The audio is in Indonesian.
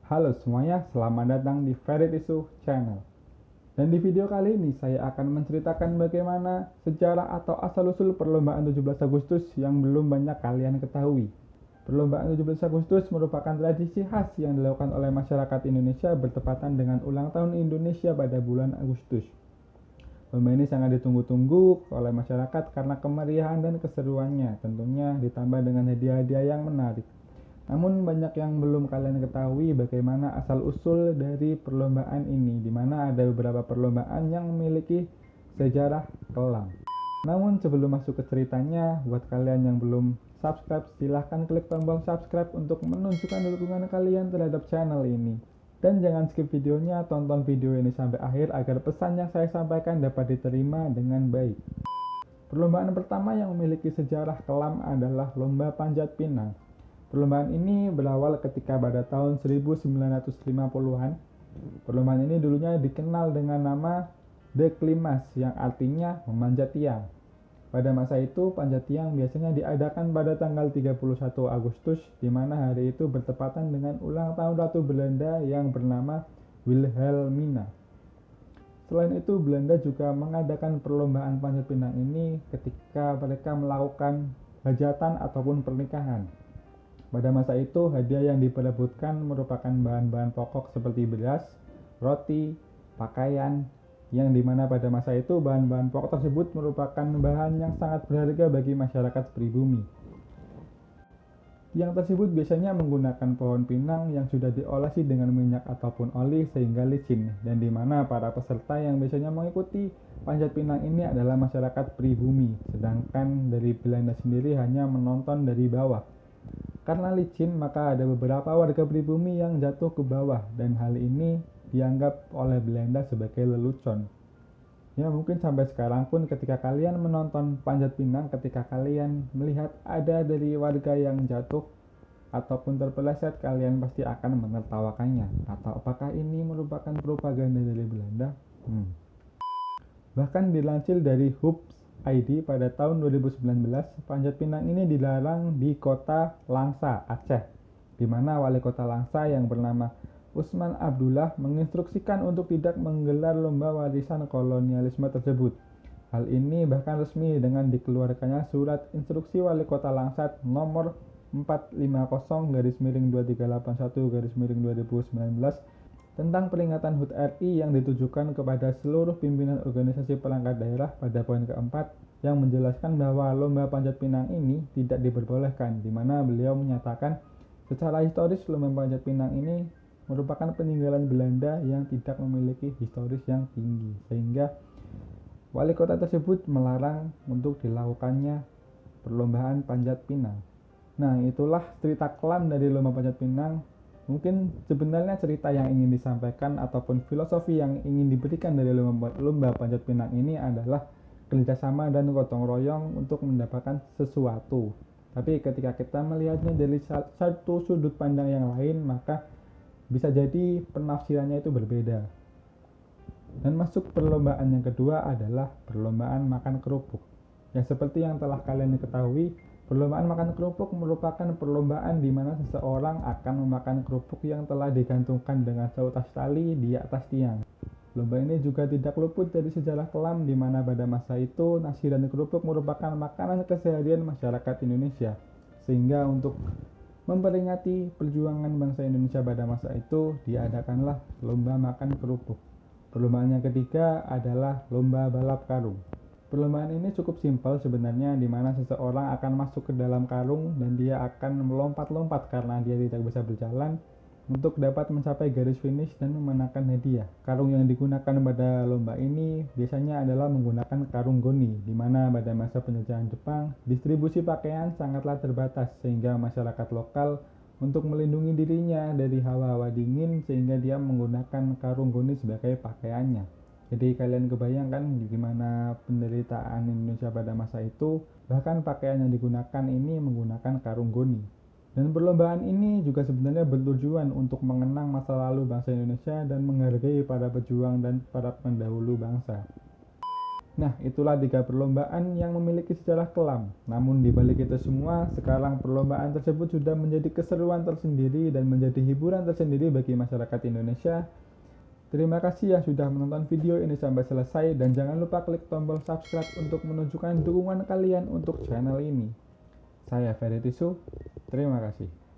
Halo semuanya, selamat datang di Veritisu Channel. Dan di video kali ini saya akan menceritakan bagaimana sejarah atau asal-usul perlombaan 17 Agustus yang belum banyak kalian ketahui. Perlombaan 17 Agustus merupakan tradisi khas yang dilakukan oleh masyarakat Indonesia bertepatan dengan ulang tahun Indonesia pada bulan Agustus. Lomba ini sangat ditunggu-tunggu oleh masyarakat karena kemeriahan dan keseruannya, tentunya ditambah dengan hadiah-hadiah yang menarik. Namun banyak yang belum kalian ketahui bagaimana asal-usul dari perlombaan ini, di mana ada beberapa perlombaan yang memiliki sejarah kelam. Namun sebelum masuk ke ceritanya, buat kalian yang belum subscribe, silahkan klik tombol subscribe untuk menunjukkan dukungan kalian terhadap channel ini. Dan jangan skip videonya, tonton video ini sampai akhir agar pesan yang saya sampaikan dapat diterima dengan baik. Perlombaan pertama yang memiliki sejarah kelam adalah Lomba Panjat Pinang. Perlombaan ini berawal ketika pada tahun 1950-an. Perlombaan ini dulunya dikenal dengan nama The Klimas yang artinya memanjat tiang. Pada masa itu, panjat tiang biasanya diadakan pada tanggal 31 Agustus, di mana hari itu bertepatan dengan ulang tahun Ratu Belanda yang bernama Wilhelmina. Selain itu, Belanda juga mengadakan perlombaan panjat pinang ini ketika mereka melakukan hajatan ataupun pernikahan. Pada masa itu, hadiah yang diperebutkan merupakan bahan-bahan pokok seperti beras, roti, pakaian, yang dimana pada masa itu bahan-bahan pokok tersebut merupakan bahan yang sangat berharga bagi masyarakat pribumi. Tiang tersebut biasanya menggunakan pohon pinang yang sudah diolesi dengan minyak ataupun oli sehingga licin, dan dimana para peserta yang biasanya mengikuti panjat pinang ini adalah masyarakat pribumi, sedangkan dari Belanda sendiri hanya menonton dari bawah. Karena licin, maka ada beberapa warga pribumi yang jatuh ke bawah, dan hal ini dianggap oleh Belanda sebagai lelucon. Ya, mungkin sampai sekarang pun ketika kalian menonton panjat pinang, ketika kalian melihat ada dari warga yang jatuh ataupun terpeleset, kalian pasti akan menertawakannya. Atau apakah ini merupakan propaganda dari Belanda? Bahkan dilansir dari Hoops ID pada tahun 2019, panjat pinang ini dilarang di kota Langsa, Aceh, di mana wali kota Langsa yang bernama Usman Abdullah menginstruksikan untuk tidak menggelar lomba warisan kolonialisme tersebut. Hal ini bahkan resmi dengan dikeluarkannya surat instruksi wali kota Langsat nomor 450-2381-2019 tentang peringatan HUT RI yang ditujukan kepada seluruh pimpinan organisasi perangkat daerah pada poin keempat yang menjelaskan bahwa lomba panjat pinang ini tidak diperbolehkan, di mana beliau menyatakan secara historis lomba panjat pinang ini merupakan peninggalan Belanda yang tidak memiliki historis yang tinggi, sehingga wali kota tersebut melarang untuk dilakukannya perlombaan panjat pinang. Nah, itulah cerita kelam dari lomba panjat pinang. Mungkin sebenarnya cerita yang ingin disampaikan ataupun filosofi yang ingin diberikan dari lomba panjat pinang ini adalah kerjasama dan gotong royong untuk mendapatkan sesuatu. Tapi ketika kita melihatnya dari satu sudut pandang yang lain, maka bisa jadi penafsirannya itu berbeda. Dan masuk perlombaan yang kedua adalah perlombaan makan kerupuk. Ya, seperti yang telah kalian ketahui, perlombaan makan kerupuk merupakan perlombaan di mana seseorang akan memakan kerupuk yang telah digantungkan dengan seutas tali di atas tiang. Lomba ini juga tidak luput dari sejarah kelam, di mana pada masa itu nasi dan kerupuk merupakan makanan keseharian masyarakat Indonesia. Sehingga untuk memperingati perjuangan bangsa Indonesia pada masa itu, diadakanlah lomba makan kerupuk. Perlombaan yang ketiga adalah lomba balap karung. Perlombaan ini cukup simpel sebenarnya, di mana seseorang akan masuk ke dalam karung dan dia akan melompat-lompat karena dia tidak bisa berjalan untuk dapat mencapai garis finish dan memenangkan hadiah. Karung yang digunakan pada lomba ini biasanya adalah menggunakan karung goni, di mana pada masa penjajahan Jepang, distribusi pakaian sangatlah terbatas sehingga masyarakat lokal untuk melindungi dirinya dari hawa-hawa dingin sehingga dia menggunakan karung goni sebagai pakaiannya. Jadi kalian kebayangkan gimana penderitaan Indonesia pada masa itu, bahkan pakaian yang digunakan ini menggunakan karung goni. Dan perlombaan ini juga sebenarnya bertujuan untuk mengenang masa lalu bangsa Indonesia dan menghargai para pejuang dan para pendahulu bangsa. Nah, itulah 3 perlombaan yang memiliki sejarah kelam. Namun di balik itu semua, sekarang perlombaan tersebut sudah menjadi keseruan tersendiri dan menjadi hiburan tersendiri bagi masyarakat Indonesia. Terima kasih yang sudah menonton video ini sampai selesai dan jangan lupa klik tombol subscribe untuk menunjukkan dukungan kalian untuk channel ini. Saya Ferry Tisu, terima kasih.